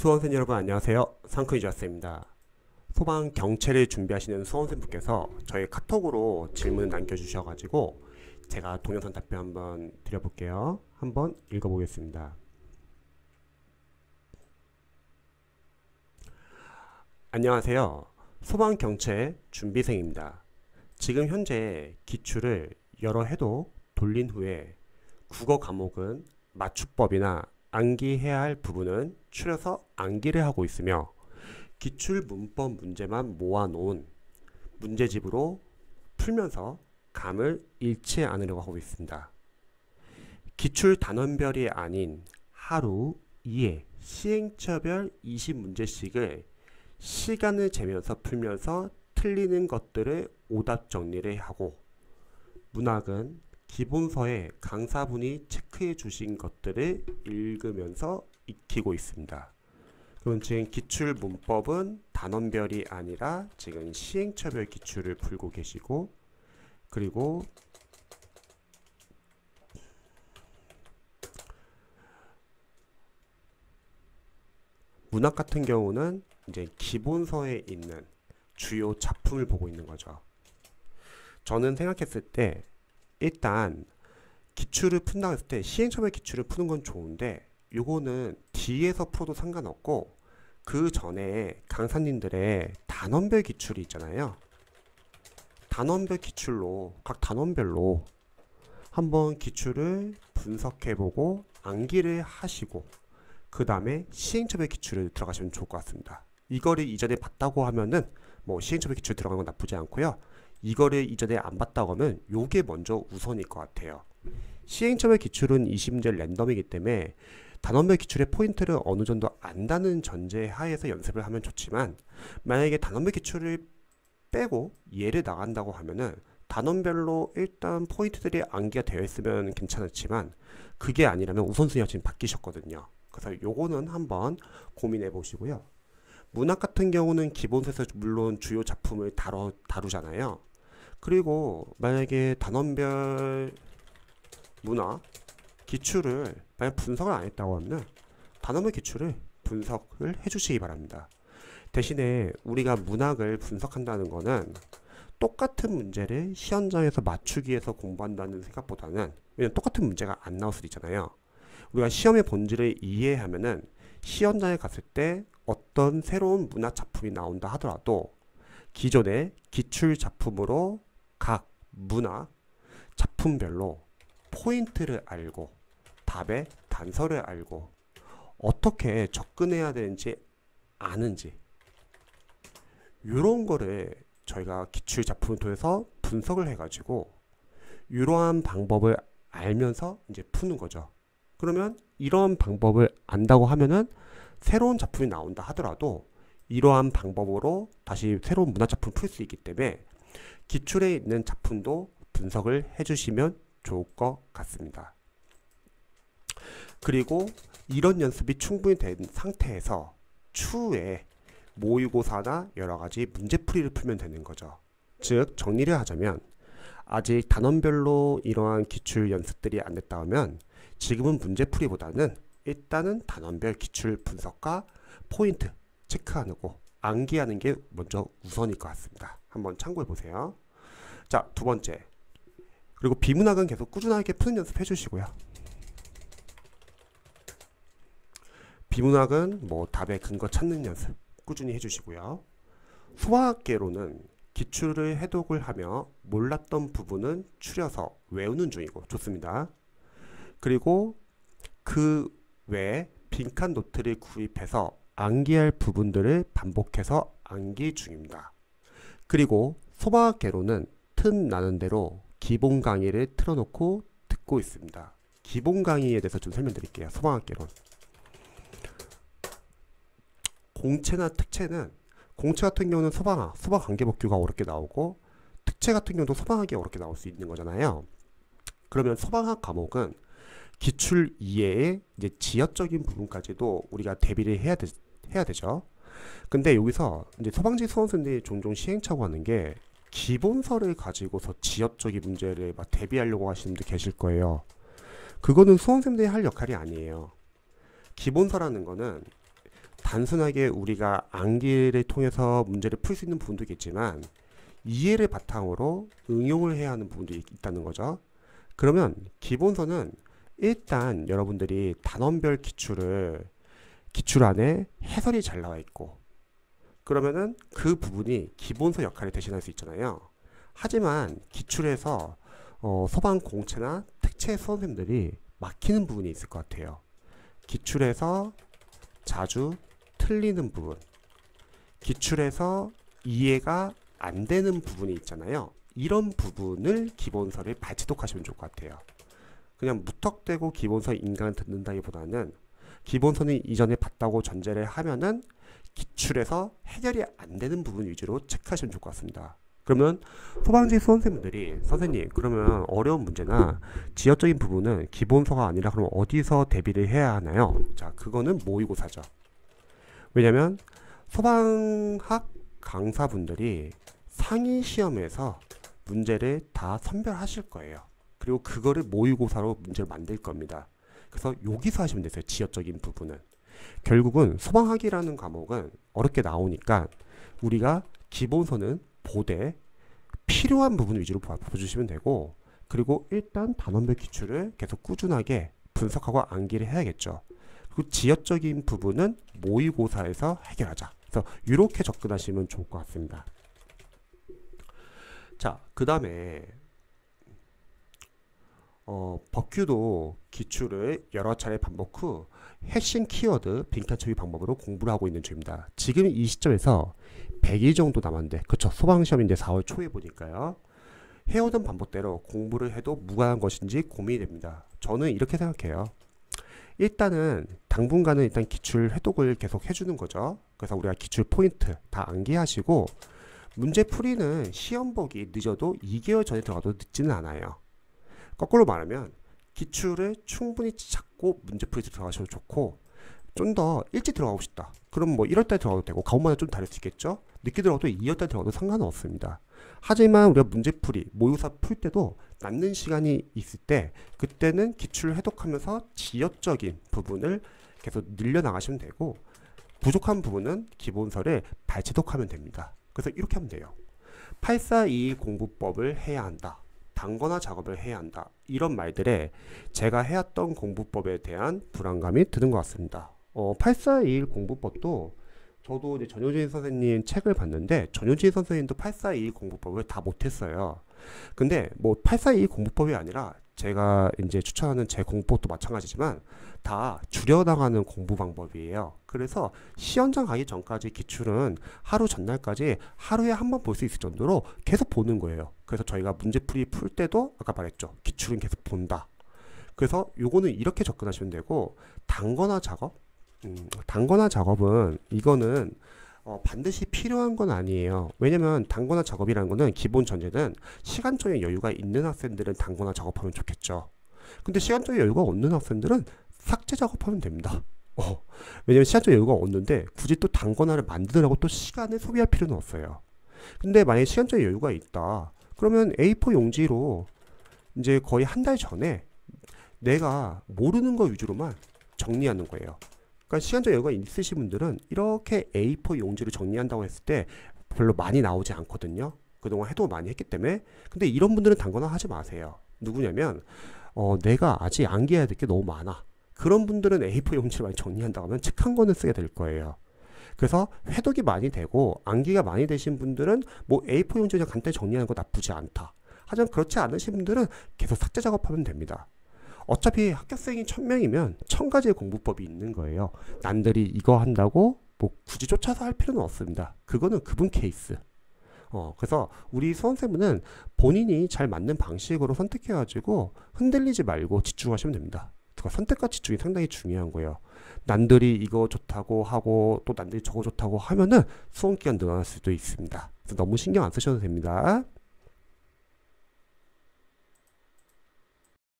수험생 여러분 안녕하세요. 상크이자스입니다. 소방 경체를 준비하시는 수험생분께서 저희 카톡으로 질문 남겨주셔가지고 제가 동영상 답변 한번 드려볼게요. 한번 읽어보겠습니다. 안녕하세요. 소방 경체 준비생입니다. 지금 현재 기출을 여러 해도 돌린 후에 국어 과목은 맞춤법이나 암기해야 할 부분은 추려서 암기를 하고 있으며 기출 문법 문제만 모아놓은 문제집으로 풀면서 감을 잃지 않으려고 하고 있습니다. 기출 단원별이 아닌 하루 2회 시행처별 20문제씩을 시간을 재면서 풀면서 틀리는 것들을 오답 정리를 하고 문학은 기본서에 강사분이 체크해 주신 것들을 읽으면서 익히고 있습니다. 그럼 지금 기출 문법은 단원별이 아니라 지금 시행처별 기출을 풀고 계시고, 그리고 문학 같은 경우는 이제 기본서에 있는 주요 작품을 보고 있는 거죠. 저는 생각했을 때 일단 기출을 푼다고 했을 때 시행처별 기출을 푸는 건 좋은데 요거는 뒤에서 풀어도 상관없고 그 전에 강사님들의 단원별 기출이 있잖아요. 단원별 기출로 각 단원별로 한번 기출을 분석해보고 암기를 하시고 그 다음에 시행처별 기출을 들어가시면 좋을 것 같습니다. 이거를 이전에 봤다고 하면은 뭐 시행처별 기출 들어가는 건 나쁘지 않고요. 이거를 이전에 안 봤다고 하면 요게 먼저 우선일 것 같아요. 시행처별 기출은 20문제 랜덤이기 때문에 단원별 기출의 포인트를 어느 정도 안다는 전제 하에서 연습을 하면 좋지만 만약에 단원별 기출을 빼고 얘를 나간다고 하면은 단원별로 일단 포인트들이 암기가 되어 있으면 괜찮았지만 그게 아니라면 우선순위가 지금 바뀌셨거든요. 그래서 요거는 한번 고민해 보시고요. 문학 같은 경우는 기본서에서 물론 주요 작품을 다루잖아요. 그리고 만약에 단원별 문화 기출을 만약 분석을 안 했다고 하면 단원별 기출을 분석을 해주시기 바랍니다. 대신에 우리가 문학을 분석한다는 거는 똑같은 문제를 시험장에서 맞추기 위해서 공부한다는 생각보다는, 왜냐면 똑같은 문제가 안 나올 수도 있잖아요. 우리가 시험의 본질을 이해하면은 시험장에 갔을 때 어떤 새로운 문학 작품이 나온다 하더라도 기존의 기출 작품으로 각 문학 작품별로 포인트를 알고 답의 단서를 알고 어떻게 접근해야 되는지 아는지 이런 거를 저희가 기출 작품을 통해서 분석을 해가지고 이러한 방법을 알면서 이제 푸는 거죠. 그러면 이런 방법을 안다고 하면은 새로운 작품이 나온다 하더라도 이러한 방법으로 다시 새로운 문학 작품을 풀 수 있기 때문에 기출에 있는 작품도 분석을 해주시면 좋을 것 같습니다. 그리고 이런 연습이 충분히 된 상태에서 추후에 모의고사나 여러가지 문제풀이를 풀면 되는 거죠. 즉 정리를 하자면 아직 단원별로 이러한 기출 연습들이 안 됐다 하면 지금은 문제풀이보다는 일단은 단원별 기출 분석과 포인트 체크하고 암기하는 게 먼저 우선일 것 같습니다. 한번 참고해 보세요. 자, 두 번째. 그리고 비문학은 계속 꾸준하게 푸는 연습 해주시고요. 비문학은 뭐 답의 근거 찾는 연습 꾸준히 해주시고요. 수학계로는 기출을 해독을 하며 몰랐던 부분은 추려서 외우는 중이고 좋습니다. 그리고 그 외에 빈칸 노트를 구입해서 암기할 부분들을 반복해서 암기 중입니다. 그리고 소방학계로는 틈 나는 대로 기본 강의를 틀어놓고 듣고 있습니다. 기본 강의에 대해서 좀 설명드릴게요. 소방학계론. 공채나 특채는 공채 같은 경우는 소방학, 소방관계법규가 어렵게 나오고 특채 같은 경우도 소방학이 어렵게 나올 수 있는 거잖아요. 그러면 소방학 과목은 기출 이외에 이제 지역적인 부분까지도 우리가 대비를 해야 되죠. 근데 여기서 이제 소방직 수험생들이 종종 시행착오 하는 게 기본서를 가지고서 지역적인 문제를 막 대비하려고 하시는 분들 계실 거예요. 그거는 수험생들이 할 역할이 아니에요. 기본서라는 거는 단순하게 우리가 암기를 통해서 문제를 풀 수 있는 부분도 있겠지만 이해를 바탕으로 응용을 해야 하는 부분도 있다는 거죠. 그러면 기본서는 일단 여러분들이 단원별 기출 안에 해설이 잘 나와 있고, 그러면은 그 부분이 기본서 역할을 대신할 수 있잖아요. 하지만 기출에서 소방 공채나 특채 수험생들이 막히는 부분이 있을 것 같아요. 기출에서 자주 틀리는 부분, 기출에서 이해가 안 되는 부분이 있잖아요. 이런 부분을 기본서를 발췌독하시면 좋을 것 같아요. 그냥 무턱대고 기본서 인강을 듣는다기보다는 기본서는 이전에 봤다고 전제를 하면은 기출에서 해결이 안 되는 부분 위주로 체크하시면 좋을 것 같습니다. 그러면 소방지 수험생분들이 선생님 그러면 어려운 문제나 지역적인 부분은 기본서가 아니라 그럼 어디서 대비를 해야 하나요? 자, 그거는 모의고사죠. 왜냐면 소방학 강사분들이 상위 시험에서 문제를 다 선별하실 거예요. 그리고 그거를 모의고사로 문제를 만들 겁니다. 그래서 여기서 하시면 되세요. 지역적인 부분은. 결국은 소방학이라는 과목은 어렵게 나오니까 우리가 기본서는 보되 필요한 부분 위주로 봐주시면 되고, 그리고 일단 단원별 기출을 계속 꾸준하게 분석하고 암기를 해야겠죠. 그리고 지역적인 부분은 모의고사에서 해결하자. 그래서 이렇게 접근하시면 좋을 것 같습니다. 자, 그 다음에 법규도 기출을 여러 차례 반복 후 핵심 키워드 빈칸 채우기 방법으로 공부를 하고 있는 중입니다. 지금 이 시점에서 100일 정도 남았는데, 그쵸, 소방시험인데 4월 초에 보니까요, 해오던 반복대로 공부를 해도 무관한 것인지 고민이 됩니다. 저는 이렇게 생각해요. 일단은 당분간은 일단 기출 회독을 계속 해주는 거죠. 그래서 우리가 기출 포인트 다 암기하시고, 문제 풀이는 시험 보기 늦어도 2개월 전에 들어가도 늦지는 않아요. 거꾸로 말하면 기출을 충분히 찾고 문제 풀이 들어가셔도 좋고, 좀 더 일찍 들어가고 싶다. 그럼 뭐 1월달에 들어가도 되고, 가온마다 좀 다를 수 있겠죠. 늦게 들어가도 2월달에 들어가도 상관은 없습니다. 하지만 우리가 문제풀이, 모의고사 풀 때도 남는 시간이 있을 때 그때는 기출을 해독하면서 지역적인 부분을 계속 늘려나가시면 되고, 부족한 부분은 기본서를 발췌독하면 됩니다. 그래서 이렇게 하면 돼요. 8421 공부법을 해야 한다. 단권화 작업을 해야 한다. 이런 말들에 제가 해왔던 공부법에 대한 불안감이 드는 것 같습니다. 8421 공부법도 저도 이제 전효진 선생님 책을 봤는데, 전효진 선생님도 8421 공부법을 다 못했어요. 근데 뭐 8421 공부법이 아니라 제가 이제 추천하는 제 공부법도 마찬가지지만 다 줄여나가는 공부 방법이에요. 그래서 시험장 가기 전까지 기출은 하루 전날까지 하루에 한 번 볼 수 있을 정도로 계속 보는 거예요. 그래서 저희가 문제풀이 풀 때도 아까 말했죠. 기출은 계속 본다. 그래서 요거는 이렇게 접근하시면 되고, 단권화 작업? 단권화 작업은 이거는 반드시 필요한 건 아니에요. 왜냐면 단권화 작업이라는 거는 기본 전제는 시간적인 여유가 있는 학생들은 단권화 작업하면 좋겠죠. 근데 시간적인 여유가 없는 학생들은 삭제 작업하면 됩니다. 왜냐면 시간적 여유가 없는데 굳이 또 단권화를 만드느라고 또 시간을 소비할 필요는 없어요. 근데 만약에 시간적 여유가 있다. 그러면 A4 용지로 이제 거의 한 달 전에 내가 모르는 거 위주로만 정리하는 거예요. 그러니까 시간적 여유가 있으신 분들은 이렇게 A4 용지를 정리한다고 했을 때 별로 많이 나오지 않거든요. 그동안 해도 많이 했기 때문에. 근데 이런 분들은 단권화 하지 마세요. 누구냐면 내가 아직 암기해야 될 게 너무 많아. 그런 분들은 A4 용지를 많이 정리한다고 하면 책 한 권을 쓰게 될 거예요. 그래서 회독이 많이 되고 암기가 많이 되신 분들은 뭐 A4 용지 그냥 간단히 정리하는 거 나쁘지 않다. 하지만 그렇지 않으신 분들은 계속 삭제 작업하면 됩니다. 어차피 합격생이 1000명이면 1000가지의 공부법이 있는 거예요. 남들이 이거 한다고 뭐 굳이 쫓아서 할 필요는 없습니다. 그거는 그분 케이스. 그래서 우리 수험생분은 본인이 잘 맞는 방식으로 선택해가지고 흔들리지 말고 집중하시면 됩니다. 선택과 집중이 상당히 중요한 거예요. 남들이 이거 좋다고 하고 또 남들이 저거 좋다고 하면은 수험 기간 늘어날 수도 있습니다. 그래서 너무 신경 안 쓰셔도 됩니다.